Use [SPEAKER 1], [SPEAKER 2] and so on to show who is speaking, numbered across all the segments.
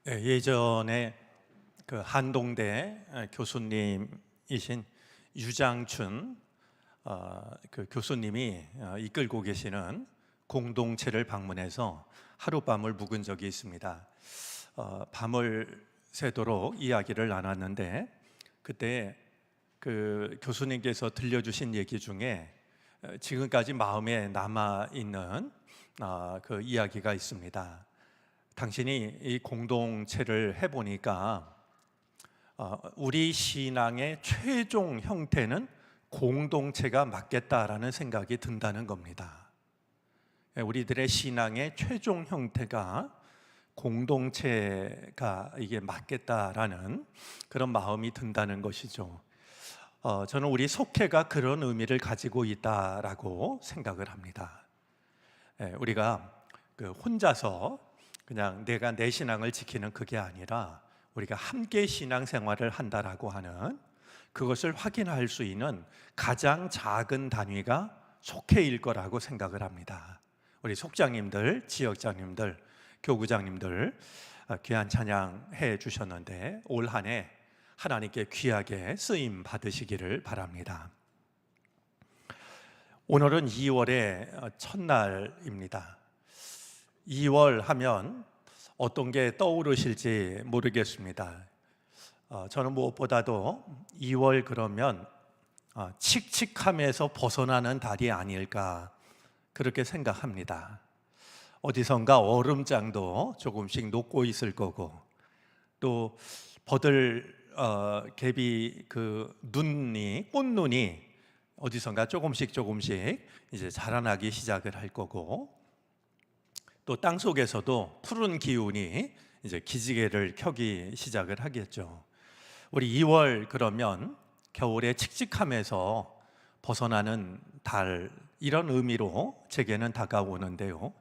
[SPEAKER 1] 예전에 그 한동대 교수님이신 유장춘 그 교수님이 이끌고 계시는 공동체를 방문해서 하룻밤을 묵은 적이 있습니다. 밤을 새도록 이야기를 나눴는데 그때 그 교수님께서 들려주신 얘기 중에 지금까지 마음에 남아 있는 그 이야기가 있습니다. 당신이 이 공동체를 해보니까 우리 신앙의 최종 형태는 공동체가 맞겠다라는 생각이 든다는 겁니다. 우리들의 신앙의 최종 형태가 공동체가 이게 맞겠다라는 그런 마음이 든다는 것이죠. 저는 우리 속회가 그런 의미를 가지고 있다라고 생각을 합니다. 우리가 혼자서 그냥 내가 내 신앙을 지키는 그게 아니라 우리가 함께 신앙생활을 한다라고 하는 그것을 확인할 수 있는 가장 작은 단위가 속회일 거라고 생각을 합니다. 우리 속장님들, 지역장님들, 교구장님들 귀한 찬양 해 주셨는데 올 한 해 하나님께 귀하게 쓰임 받으시기를 바랍니다. 오늘은 2월의 첫날입니다. 2월 하면 어떤 게 떠오르실지 모르겠습니다. 저는 무엇보다도 2월 그러면 칙칙함에서 벗어나는 달이 아닐까 그렇게 생각합니다. 어디선가 얼음장도 조금씩 녹고 있을 거고 또 개비 그 꽃눈이 어디선가 조금씩 이제 자라나기 시작을 할 거고 또 땅 속에서도 푸른 기운이 이제 기지개를 켜기 시작을 하겠죠. 우리 2월 그러면 겨울의 칙칙함에서 벗어나는 달 이런 의미로 제게는 다가오는데요.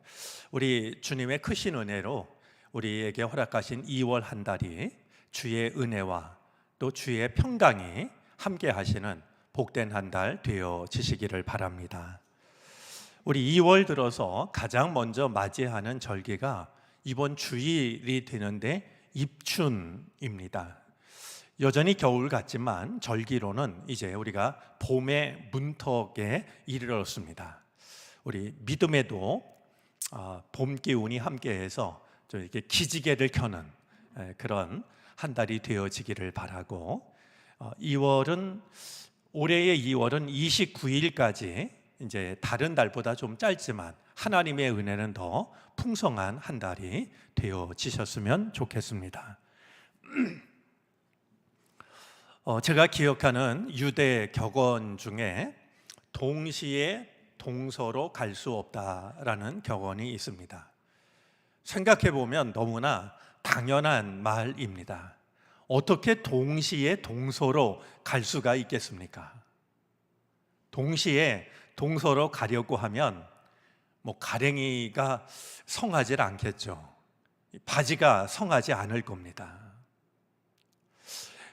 [SPEAKER 1] 우리 주님의 크신 은혜로 우리에게 허락하신 2월 한 달이 주의 은혜와 또 주의 평강이 함께 하시는 복된 한 달 되어지시기를 바랍니다. 우리 2월 들어서 가장 먼저 맞이하는 절기가 이번 주일이 되는데 입춘입니다. 여전히 겨울 같지만 절기로는 이제 우리가 봄의 문턱에 이르렀습니다. 우리 믿음에도 봄 기운이 함께해서 좀 이렇게 기지개를 켜는 그런 한 달이 되어지기를 바라고, 2월은 올해의 2월은 29일까지 이제 다른 달보다 좀 짧지만 하나님의 은혜는 더 풍성한 한 달이 되어지셨으면 좋겠습니다. 제가 기억하는 유대 격언 중에 동시에 동서로 갈 수 없다라는 격언이 있습니다. 생각해 보면 너무나 당연한 말입니다. 어떻게 동시에 동서로 갈 수가 있겠습니까? 동시에 동서로 가려고 하면 가랭이가 성하지 않겠죠. 바지가 성하지 않을 겁니다.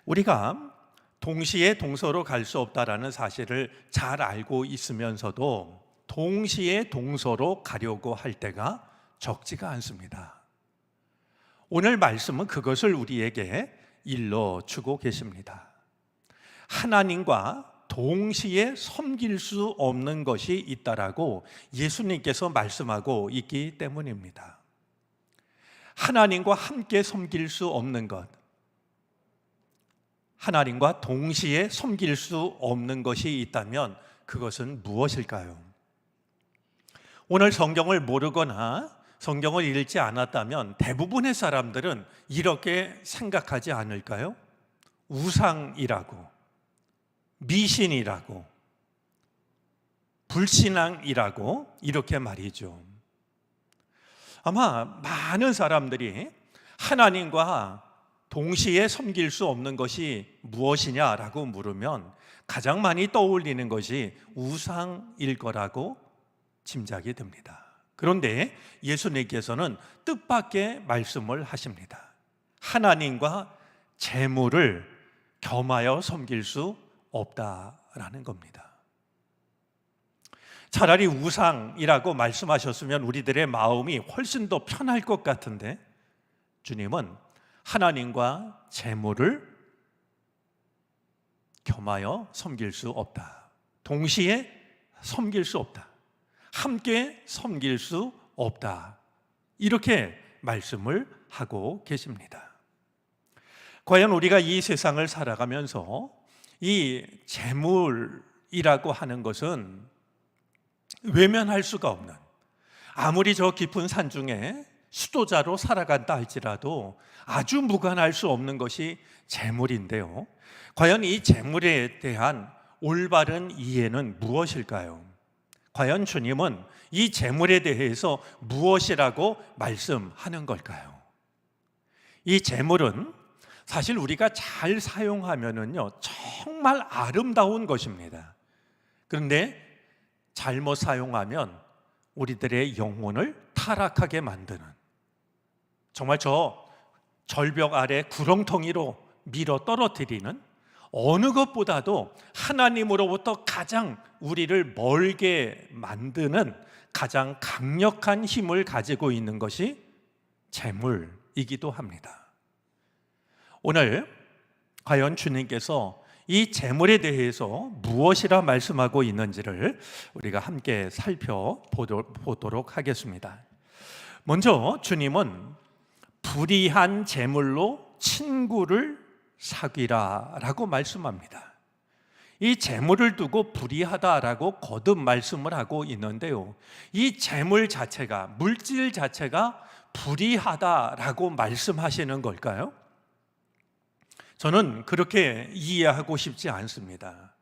[SPEAKER 1] 우리가 동시에 동서로 갈 수 없다라는 사실을 잘 알고 있으면서도 동시에 동서로 가려고 할 때가 적지가 않습니다. 오늘 말씀은 그것을 우리에게 일러주고 계십니다. 하나님과 동시에 섬길 수 없는 것이 있다라고 예수님께서 말씀하고 있기 때문입니다. 하나님과 함께 섬길 수 없는 것, 하나님과 동시에 섬길 수 없는 것이 있다면 그것은 무엇일까요? 오늘 성경을 모르거나 성경을 읽지 않았다면 대부분의 사람들은 이렇게 생각하지 않을까요? 우상이라고, 미신이라고, 불신앙이라고 이렇게 말이죠. 아마 많은 사람들이 하나님과 동시에 섬길 수 없는 것이 무엇이냐라고 물으면 가장 많이 떠올리는 것이 우상일 거라고 짐작이 됩니다. 그런데 예수님께서는 뜻밖의 말씀을 하십니다. 하나님과 재물을 겸하여 섬길 수 없다라는 겁니다. 차라리 우상이라고 말씀하셨으면 우리들의 마음이 훨씬 더 편할 것 같은데 주님은 하나님과 재물을 겸하여 섬길 수 없다. 동시에 섬길 수 없다. 함께 섬길 수 없다. 이렇게 말씀을 하고 계십니다. 과연 우리가 이 세상을 살아가면서 이 재물이라고 하는 것은 외면할 수가 없는, 아무리 저 깊은 산중에 수도자로 살아간다 할지라도 아주 무관할 수 없는 것이 재물인데요. 과연 이 재물에 대한 올바른 이해는 무엇일까요? 과연 주님은 이 재물에 대해서 무엇이라고 말씀하는 걸까요? 이 재물은 사실 우리가 잘 사용하면은요, 정말 아름다운 것입니다. 그런데 잘못 사용하면 우리들의 영혼을 타락하게 만드는, 정말 저 절벽 아래 구렁텅이로 밀어 떨어뜨리는, 어느 것보다도 하나님으로부터 가장 우리를 멀게 만드는 가장 강력한 힘을 가지고 있는 것이 재물이기도 합니다. 오늘 과연 주님께서 이 재물에 대해서 무엇이라 말씀하고 있는지를 우리가 함께 살펴보도록 하겠습니다. 먼저 주님은 불의한 재물로 친구를 사귀라라고 말씀합니다. 이 재물을 두고 불의하다라고 거듭 말씀을 하고 있는데요, 이 재물 자체가, 물질 자체가 불의하다라고 말씀하시는 걸까요? 저는 그렇게 이해하고 싶지 않습니다.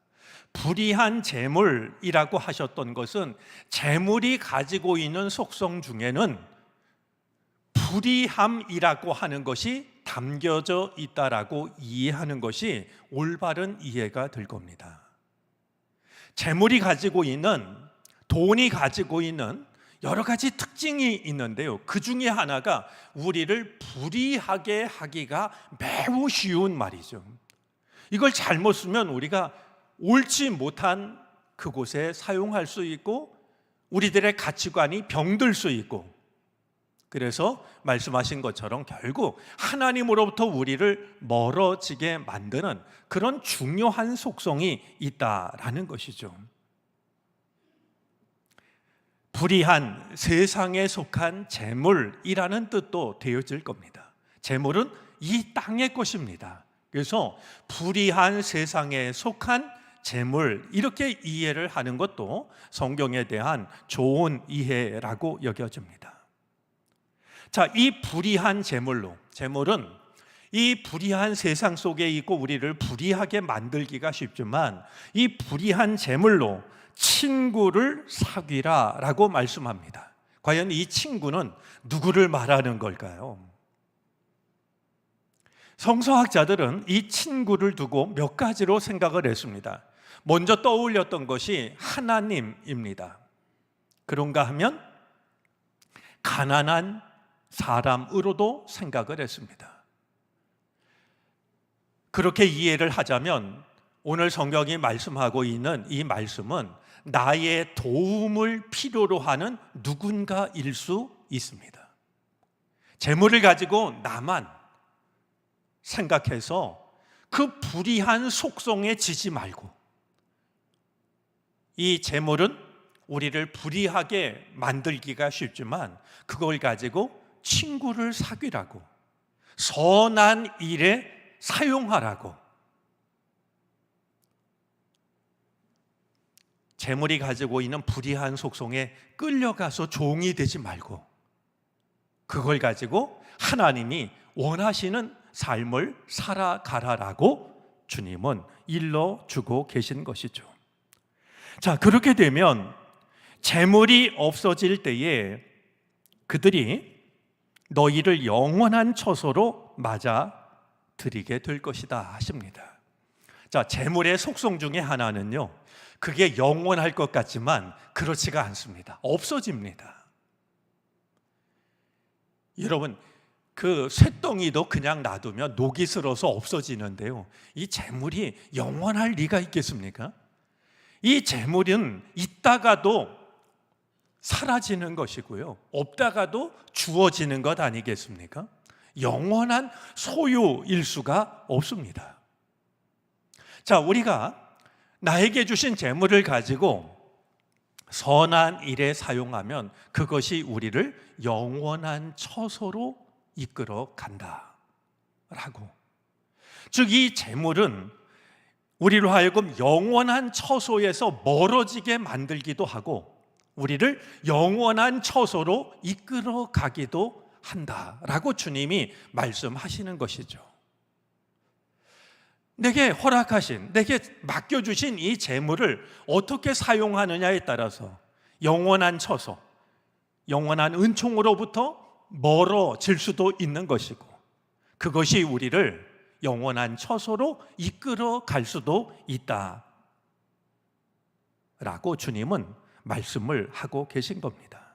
[SPEAKER 1] 불의한 재물이라고 하셨던 것은 재물이 가지고 있는 속성 중에는 불의함이라고 하는 것이 담겨져 있다라고 이해하는 것이 올바른 이해가 될 겁니다. 재물이 가지고 있는, 돈이 가지고 있는 여러 가지 특징이 있는데요, 그 중에 하나가 우리를 불의하게 하기가 매우 쉬운 말이죠. 이걸 잘못 쓰면 우리가 옳지 못한 그곳에 사용할 수 있고 우리들의 가치관이 병들 수 있고, 그래서 말씀하신 것처럼 결국 하나님으로부터 우리를 멀어지게 만드는 그런 중요한 속성이 있다라는 것이죠. 불의한, 세상에 속한 재물이라는 뜻도 되어질 겁니다. 재물은 이 땅의 것입니다. 그래서 불의한, 세상에 속한 재물, 이렇게 이해를 하는 것도 성경에 대한 좋은 이해라고 여겨집니다. 자, 이 불의한 재물은 이 불의한 세상 속에 있고 우리를 불의하게 만들기가 쉽지만, 이 불의한 재물로 친구를 사귀라라고 말씀합니다. 과연 이 친구는 누구를 말하는 걸까요? 성서학자들은 이 친구를 두고 몇 가지로 생각을 했습니다. 먼저 떠올렸던 것이 하나님입니다. 그런가 하면 가난한 사람으로도 생각을 했습니다. 그렇게 이해를 하자면 오늘 성경이 말씀하고 있는 이 말씀은 나의 도움을 필요로 하는 누군가일 수 있습니다. 재물을 가지고 나만 생각해서 그 불의한 속성에 지지 말고, 이 재물은 우리를 불의하게 만들기가 쉽지만 그걸 가지고 친구를 사귀라고, 선한 일에 사용하라고, 재물이 가지고 있는 불의한 속성에 끌려가서 종이 되지 말고 그걸 가지고 하나님이 원하시는 삶을 살아가라라고 주님은 일러주고 계신 것이죠. 자, 그렇게 되면 재물이 없어질 때에 그들이 너희를 영원한 처소로 맞아들이게 될 것이다 하십니다. 자, 재물의 속성 중에 하나는요, 그게 영원할 것 같지만 그렇지가 않습니다. 없어집니다. 여러분, 그 쇳덩이도 그냥 놔두면 녹이 슬어서 없어지는데요, 이 재물이 영원할 리가 있겠습니까? 이 재물은 있다가도 사라지는 것이고요, 없다가도 주어지는 것 아니겠습니까? 영원한 소유일 수가 없습니다. 자, 우리가 나에게 주신 재물을 가지고 선한 일에 사용하면 그것이 우리를 영원한 처소로 이끌어 간다라고. 즉, 이 재물은 우리로 하여금 영원한 처소에서 멀어지게 만들기도 하고 우리를 영원한 처소로 이끌어 가기도 한다라고 주님이 말씀하시는 것이죠. 내게 허락하신, 내게 맡겨주신 이 재물을 어떻게 사용하느냐에 따라서 영원한 처소, 영원한 은총으로부터 멀어질 수도 있는 것이고 그것이 우리를 영원한 처소로 이끌어 갈 수도 있다라고 주님은 말씀을 하고 계신 겁니다.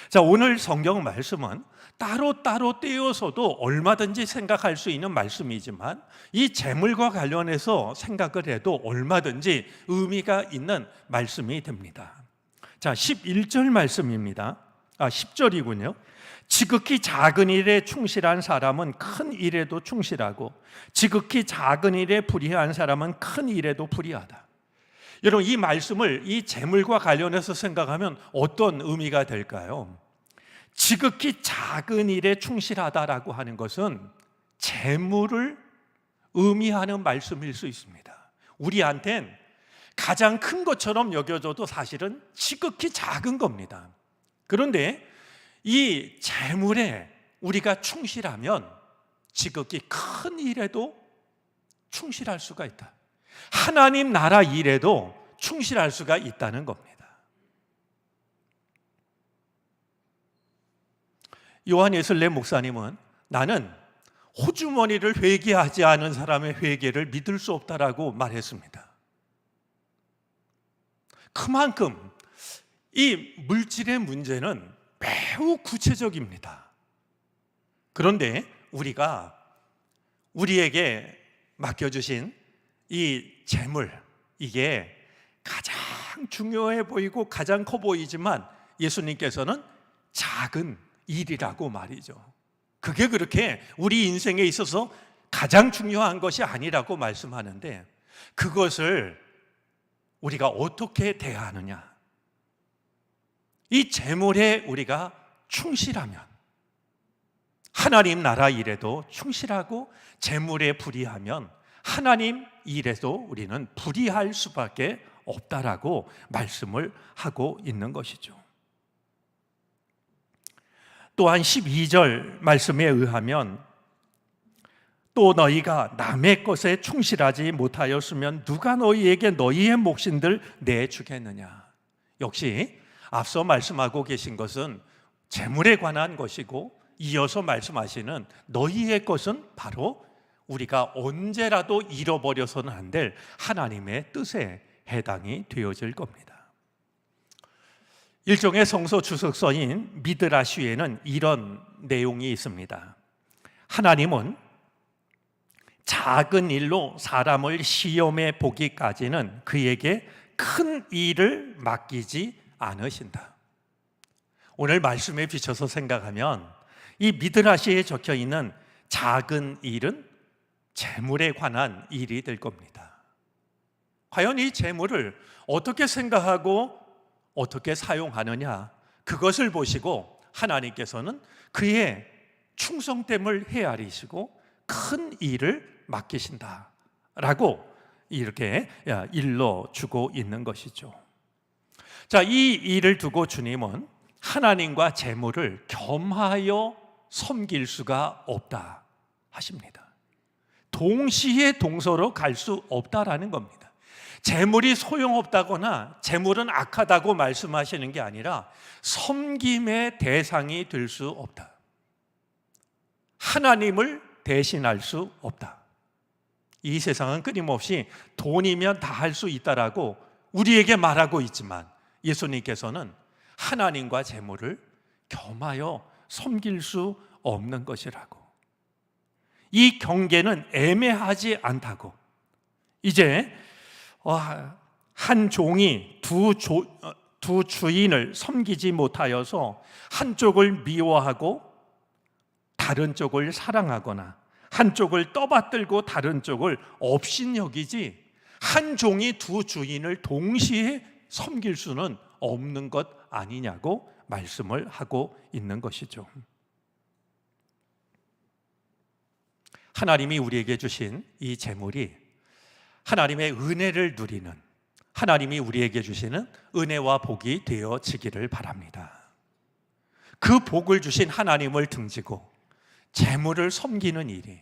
[SPEAKER 1] 자, 오늘 성경 말씀은 따로따로 떼어서도 얼마든지 생각할 수 있는 말씀이지만 이 재물과 관련해서 생각을 해도 얼마든지 의미가 있는 말씀이 됩니다. 자, 11절 말씀입니다. 10절이군요. 지극히 작은 일에 충실한 사람은 큰 일에도 충실하고 지극히 작은 일에 불의한 사람은 큰 일에도 불의하다. 여러분, 이 말씀을 이 재물과 관련해서 생각하면 어떤 의미가 될까요? 지극히 작은 일에 충실하다라고 하는 것은 재물을 의미하는 말씀일 수 있습니다. 우리한텐 가장 큰 것처럼 여겨져도 사실은 지극히 작은 겁니다. 그런데 이 재물에 우리가 충실하면 지극히 큰 일에도 충실할 수가 있다. 하나님 나라 일에도 충실할 수가 있다는 겁니다. 요한 예슬레 목사님은 나는 호주머니를 회개하지 않은 사람의 회개를 믿을 수 없다라고 말했습니다. 그만큼 이 물질의 문제는 매우 구체적입니다. 그런데 우리가 우리에게 맡겨주신 이 재물, 이게 가장 중요해 보이고 가장 커 보이지만 예수님께서는 작은 일이라고 말이죠. 그게 그렇게 우리 인생에 있어서 가장 중요한 것이 아니라고 말씀하는데 그것을 우리가 어떻게 대하느냐, 이 재물에 우리가 충실하면 하나님 나라 일에도 충실하고 재물에 불의하면 하나님 일에도 우리는 불의할 수밖에 없다라고 말씀을 하고 있는 것이죠. 또한 12절 말씀에 의하면 또 너희가 남의 것에 충실하지 못하였으면 누가 너희에게 너희의 몫인들 내주겠느냐. 역시 앞서 말씀하고 계신 것은 재물에 관한 것이고 이어서 말씀하시는 너희의 것은 바로 우리가 언제라도 잃어버려서는 안 될 하나님의 뜻에 해당이 되어질 겁니다. 일종의 성서 주석서인 미드라시에는 이런 내용이 있습니다. 하나님은 작은 일로 사람을 시험해 보기까지는 그에게 큰 일을 맡기지 않으신다. 오늘 말씀에 비춰서 생각하면 이 미드라시에 적혀 있는 작은 일은 재물에 관한 일이 될 겁니다. 과연 이 재물을 어떻게 생각하고 어떻게 사용하느냐, 그것을 보시고 하나님께서는 그의 충성됨을 헤아리시고 큰 일을 맡기신다라고 이렇게 일러주고 있는 것이죠. 자, 이 일을 두고 주님은 하나님과 재물을 겸하여 섬길 수가 없다 하십니다. 동시에 동서로 갈 수 없다라는 겁니다. 재물이 소용없다거나 재물은 악하다고 말씀하시는 게 아니라 섬김의 대상이 될 수 없다. 하나님을 대신할 수 없다. 이 세상은 끊임없이 돈이면 다 할 수 있다라고 우리에게 말하고 있지만 예수님께서는 하나님과 재물을 겸하여 섬길 수 없는 것이라고. 이 경계는 애매하지 않다고. 이제 한 종이 두 주인을 섬기지 못하여서 한쪽을 미워하고 다른 쪽을 사랑하거나 한쪽을 떠받들고 다른 쪽을 업신여기지 한 종이 두 주인을 동시에 섬길 수는 없는 것 아니냐고 말씀을 하고 있는 것이죠. 하나님이 우리에게 주신 이 재물이 하나님의 은혜를 누리는, 하나님이 우리에게 주시는 은혜와 복이 되어지기를 바랍니다. 그 복을 주신 하나님을 등지고 재물을 섬기는 일이,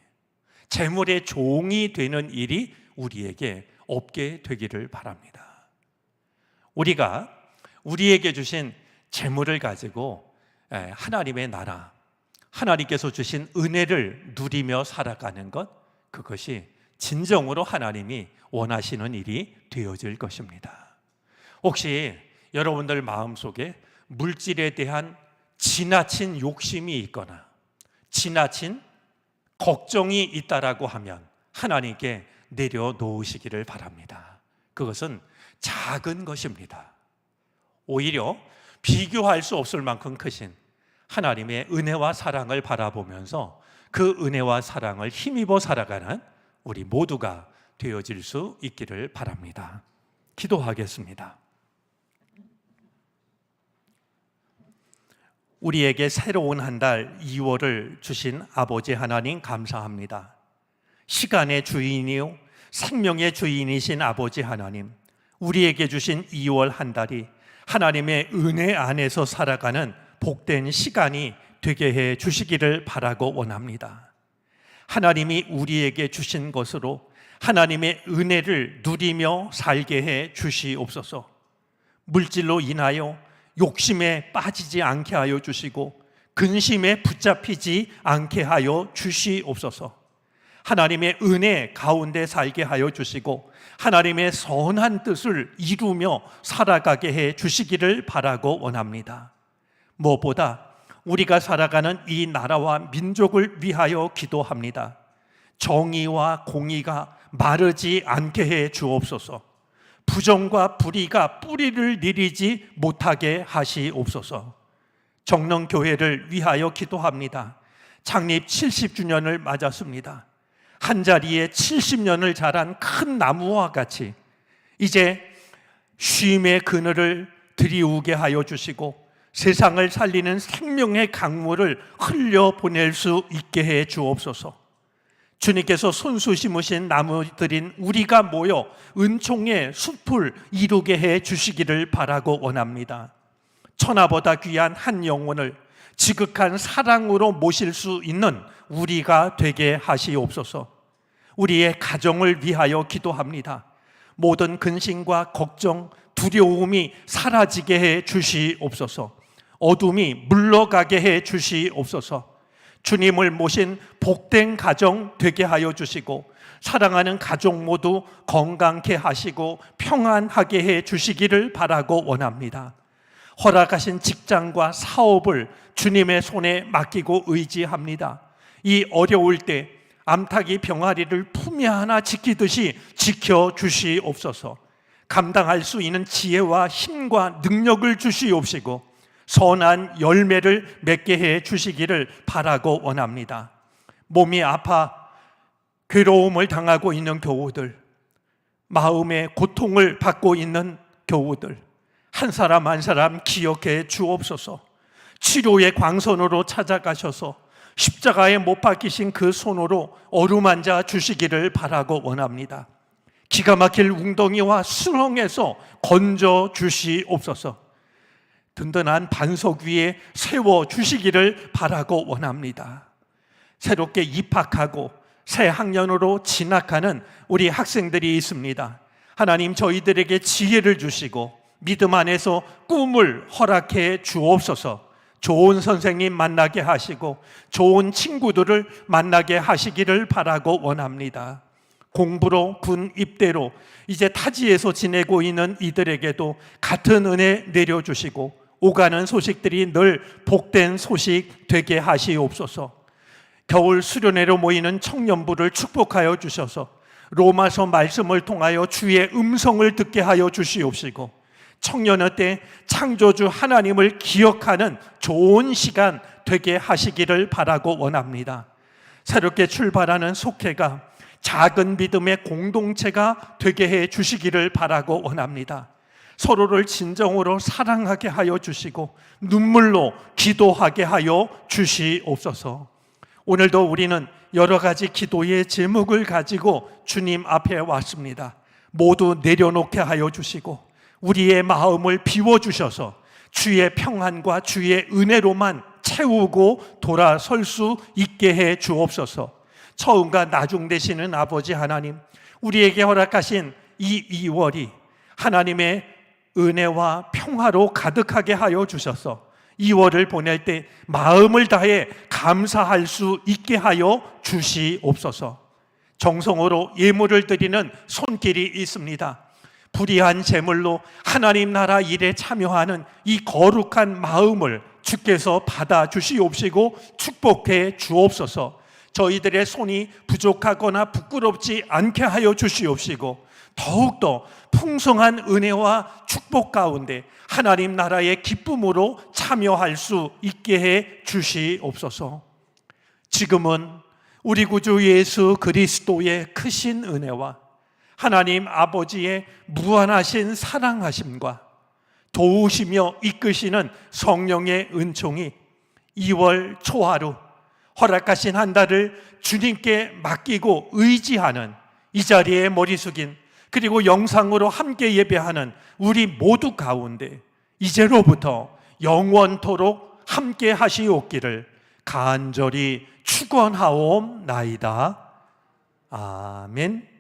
[SPEAKER 1] 재물의 종이 되는 일이 우리에게 없게 되기를 바랍니다. 우리가 우리에게 주신 재물을 가지고 하나님의 나라, 하나님께서 주신 은혜를 누리며 살아가는 것, 그것이 진정으로 하나님이 원하시는 일이 되어질 것입니다. 혹시 여러분들 마음속에 물질에 대한 지나친 욕심이 있거나 지나친 걱정이 있다라고 하면 하나님께 내려놓으시기를 바랍니다. 그것은 작은 것입니다. 오히려 비교할 수 없을 만큼 크신 하나님의 은혜와 사랑을 바라보면서 그 은혜와 사랑을 힘입어 살아가는 우리 모두가 되어질 수 있기를 바랍니다. 기도하겠습니다. 우리에게 새로운 한 달 2월을 주신 아버지 하나님 감사합니다. 시간의 주인이요 생명의 주인이신 아버지 하나님, 우리에게 주신 2월 한 달이 하나님의 은혜 안에서 살아가는 복된 시간이 되게 해 주시기를 바라고 원합니다. 하나님이 우리에게 주신 것으로 하나님의 은혜를 누리며 살게 해 주시옵소서. 물질로 인하여 욕심에 빠지지 않게 하여 주시고 근심에 붙잡히지 않게 하여 주시옵소서. 하나님의 은혜 가운데 살게 하여 주시고 하나님의 선한 뜻을 이루며 살아가게 해 주시기를 바라고 원합니다. 무엇보다 우리가 살아가는 이 나라와 민족을 위하여 기도합니다. 정의와 공의가 마르지 않게 해 주옵소서. 부정과 불의가 뿌리를 내리지 못하게 하시옵소서. 정릉교회를 위하여 기도합니다. 창립 70주년을 맞았습니다. 한자리에 70년을 자란 큰 나무와 같이 이제 쉼의 그늘을 들이우게 하여 주시고 세상을 살리는 생명의 강물을 흘려보낼 수 있게 해 주옵소서. 주님께서 손수 심으신 나무들인 우리가 모여 은총의 숲을 이루게 해 주시기를 바라고 원합니다. 천하보다 귀한 한 영혼을 지극한 사랑으로 모실 수 있는 우리가 되게 하시옵소서. 우리의 가정을 위하여 기도합니다. 모든 근심과 걱정, 두려움이 사라지게 해 주시옵소서. 어둠이 물러가게 해 주시옵소서. 주님을 모신 복된 가정 되게 하여 주시고 사랑하는 가족 모두 건강케 하시고 평안하게 해 주시기를 바라고 원합니다. 허락하신 직장과 사업을 주님의 손에 맡기고 의지합니다. 이 어려울 때 암탉이 병아리를 품에 하나 지키듯이 지켜주시옵소서. 감당할 수 있는 지혜와 힘과 능력을 주시옵시고 선한 열매를 맺게 해 주시기를 바라고 원합니다. 몸이 아파 괴로움을 당하고 있는 교우들, 마음의 고통을 받고 있는 교우들, 한 사람 한 사람 기억해 주옵소서. 치료의 광선으로 찾아가셔서 십자가에 못 박히신 그 손으로 어루만져 주시기를 바라고 원합니다. 기가 막힐 웅덩이와 수렁에서 건져 주시옵소서. 든든한 반석 위에 세워 주시기를 바라고 원합니다. 새롭게 입학하고 새 학년으로 진학하는 우리 학생들이 있습니다. 하나님, 저희들에게 지혜를 주시고 믿음 안에서 꿈을 허락해 주옵소서. 좋은 선생님 만나게 하시고 좋은 친구들을 만나게 하시기를 바라고 원합니다. 공부로 군 입대로 이제 타지에서 지내고 있는 이들에게도 같은 은혜 내려주시고 오가는 소식들이 늘 복된 소식 되게 하시옵소서. 겨울 수련회로 모이는 청년부를 축복하여 주셔서 로마서 말씀을 통하여 주의 음성을 듣게 하여 주시옵시고 청년의 때 창조주 하나님을 기억하는 좋은 시간 되게 하시기를 바라고 원합니다. 새롭게 출발하는 속회가 작은 믿음의 공동체가 되게 해 주시기를 바라고 원합니다. 서로를 진정으로 사랑하게 하여 주시고 눈물로 기도하게 하여 주시옵소서. 오늘도 우리는 여러 가지 기도의 제목을 가지고 주님 앞에 왔습니다. 모두 내려놓게 하여 주시고 우리의 마음을 비워주셔서 주의 평안과 주의 은혜로만 채우고 돌아설 수 있게 해 주옵소서. 처음과 나중 되시는 아버지 하나님, 우리에게 허락하신 이 2월이 하나님의 은혜와 평화로 가득하게 하여 주셔서 2월을 보낼 때 마음을 다해 감사할 수 있게 하여 주시옵소서. 정성으로 예물을 드리는 손길이 있습니다. 불의한 제물로 하나님 나라 일에 참여하는 이 거룩한 마음을 주께서 받아 주시옵시고 축복해 주옵소서. 저희들의 손이 부족하거나 부끄럽지 않게 하여 주시옵시고 더욱더 풍성한 은혜와 축복 가운데 하나님 나라의 기쁨으로 참여할 수 있게 해 주시옵소서. 지금은 우리 구주 예수 그리스도의 크신 은혜와 하나님 아버지의 무한하신 사랑하심과 도우시며 이끄시는 성령의 은총이 2월 초하루 허락하신 한 달을 주님께 맡기고 의지하는 이 자리에 머리 숙인 그리고 영상으로 함께 예배하는 우리 모두 가운데 이제로부터 영원토록 함께 하시옵기를 간절히 축원하옵나이다. 아멘.